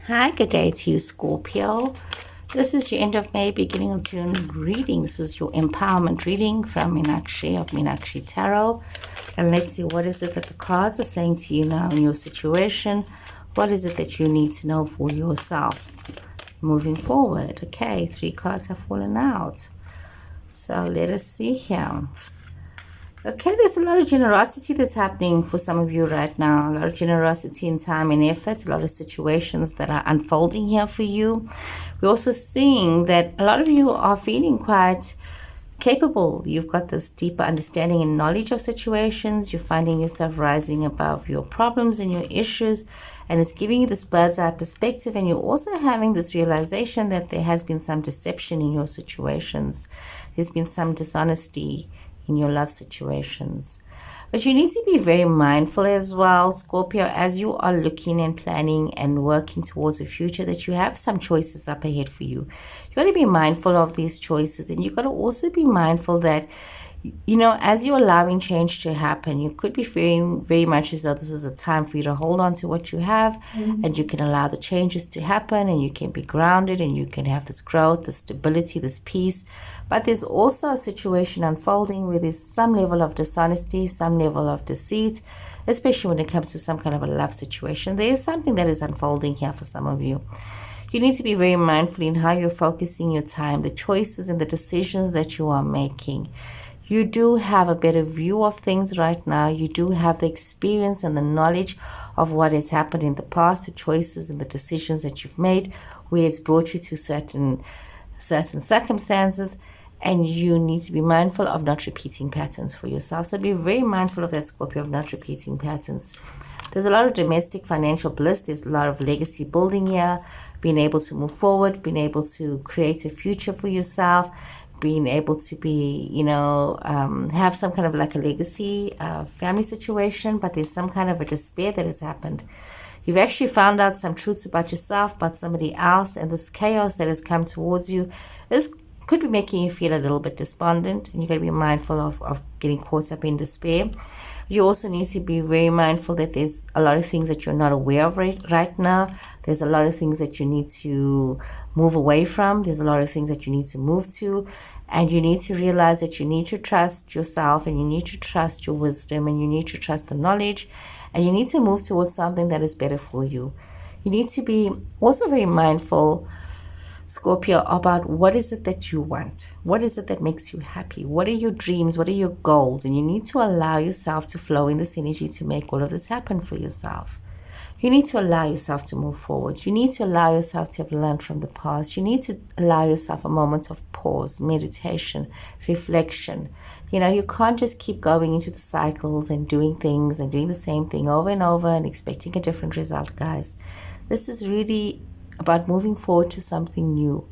Hi, good day to you, Scorpio. This is your end of May, beginning of June reading. This is your empowerment reading from Meenakshi of Meenakshi Tarot. And let's see, what is it that the cards are saying to you now in your situation? What is it that you need to know for yourself moving forward? Okay, 3 cards have fallen out. So let us see here. Okay, there's a lot of generosity that's happening for some of you right now. A lot of generosity in time and effort. A lot of situations that are unfolding here for you. We're also seeing that a lot of you are feeling quite capable. You've got this deeper understanding and knowledge of situations. You're finding yourself rising above your problems and your issues. And it's giving you this bird's eye perspective. And you're also having this realization that there has been some deception in your situations. There's been some dishonesty in your love situations. But you need to be very mindful as well, Scorpio, as you are looking and planning and working towards a future, that you have some choices up ahead for you. You got to be mindful of these choices, and you got to also be mindful that, you know, as you're allowing change to happen, you could be feeling very much as though this is a time for you to hold on to what you have, and you can allow the changes to happen, and you can be grounded, and you can have this growth, this stability, this peace. But there's also a situation unfolding where there's some level of dishonesty, some level of deceit, especially when it comes to some kind of a love situation. There is something that is unfolding here for some of you. You need to be very mindful in how you're focusing your time, the choices and the decisions that you are making. You do have a better view of things right now. You do have the experience and the knowledge of what has happened in the past, the choices and the decisions that you've made, where it's brought you to certain circumstances, and you need to be mindful of not repeating patterns for yourself. So be very mindful of that, Scorpio, of not repeating patterns. There's a lot of domestic financial bliss. There's a lot of legacy building here, being able to move forward, being able to create a future for yourself, being able to be, have some kind of like a legacy family situation, but there's some kind of a despair that has happened. You've actually found out some truths about yourself, about somebody else, and this chaos that has come towards you could be making you feel a little bit despondent, and you've got to be mindful of getting caught up in despair. You also need to be very mindful that there's a lot of things that you're not aware of right now. There's a lot of things that you need to move away from. There's a lot of things that you need to move to. And you need to realize that you need to trust yourself, and you need to trust your wisdom, and you need to trust the knowledge, and you need to move towards something that is better for you. You need to be also very mindful, Scorpio, about what is it that you want? What is it that makes you happy? What are your dreams? What are your goals? And you need to allow yourself to flow in this energy to make all of this happen for yourself. You need to allow yourself to move forward. You need to allow yourself to have learned from the past. You need to allow yourself a moment of pause, meditation, reflection. You can't just keep going into the cycles and doing things and doing the same thing over and over and expecting a different result, guys. This is really about moving forward to something new.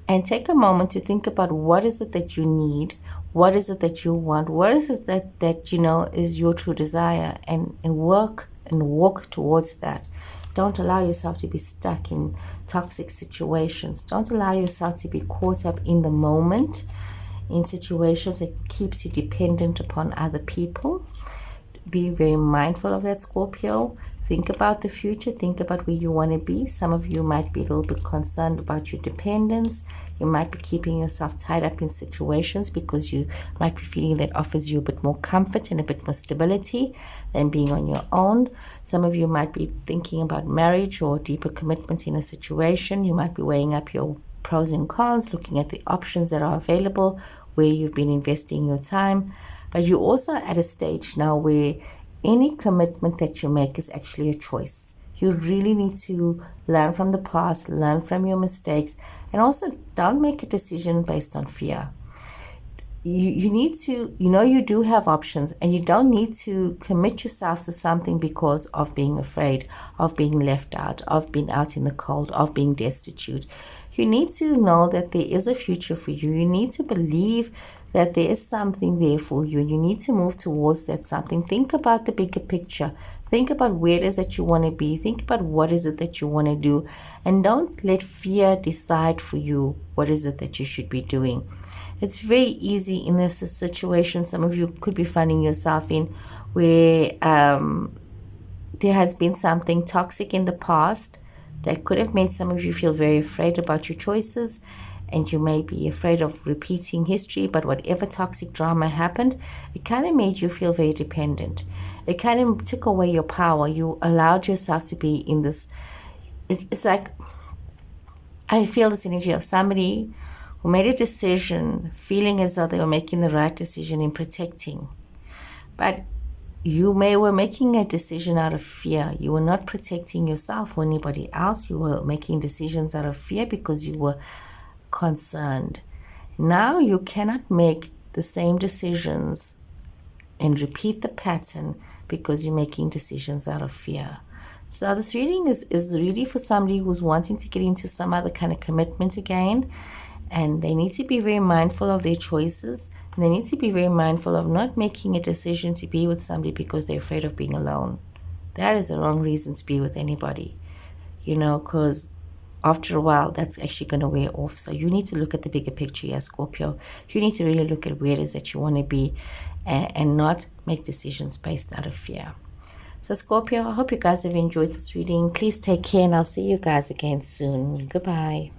And take a moment to think about what is it that you need, what is it that you want, what is it that is your true desire, and work and walk towards that. Don't allow yourself to be stuck in toxic situations. Don't allow yourself to be caught up in the moment in situations that keeps you dependent upon other people. Be very mindful of that, Scorpio. Think about the future. Think about where you want to be. Some of you might be a little bit concerned about your dependence. You might be keeping yourself tied up in situations because you might be feeling that offers you a bit more comfort and a bit more stability than being on your own. Some of you might be thinking about marriage or deeper commitment in a situation. You might be weighing up your pros and cons, looking at the options that are available, where you've been investing your time. But you're also at a stage now where any commitment that you make is actually a choice. You really need to learn from the past, learn from your mistakes, and also don't make a decision based on fear. You need to, you do have options, and you don't need to commit yourself to something because of being afraid, of being left out, of being out in the cold, of being destitute. You need to know that there is a future for you. You need to believe that there is something there for you, and you need to move towards that something. Think about the bigger picture. Think about where it is that you want to be. Think about what is it that you want to do, and don't let fear decide for you what is it that you should be doing. It's very easy in this situation some of you could be finding yourself in, where there has been something toxic in the past that could have made some of you feel very afraid about your choices, and you may be afraid of repeating history. But whatever toxic drama happened, it kind of made you feel very dependent. It kind of took away your power. You allowed yourself to be in this, it's like, I feel this energy of somebody who made a decision feeling as though they were making the right decision in protecting. But you were making a decision out of fear. You were not protecting yourself or anybody else. You were making decisions out of fear because you were concerned. Now you cannot make the same decisions and repeat the pattern because you're making decisions out of fear. So this reading is really for somebody who's wanting to get into some other kind of commitment again, and they need to be very mindful of their choices, and they need to be very mindful of not making a decision to be with somebody because they're afraid of being alone. That is the wrong reason to be with anybody, because after a while, that's actually going to wear off. So you need to look at the bigger picture here, Scorpio. You need to really look at where it is that you want to be and not make decisions based out of fear. So Scorpio, I hope you guys have enjoyed this reading. Please take care, and I'll see you guys again soon. Goodbye.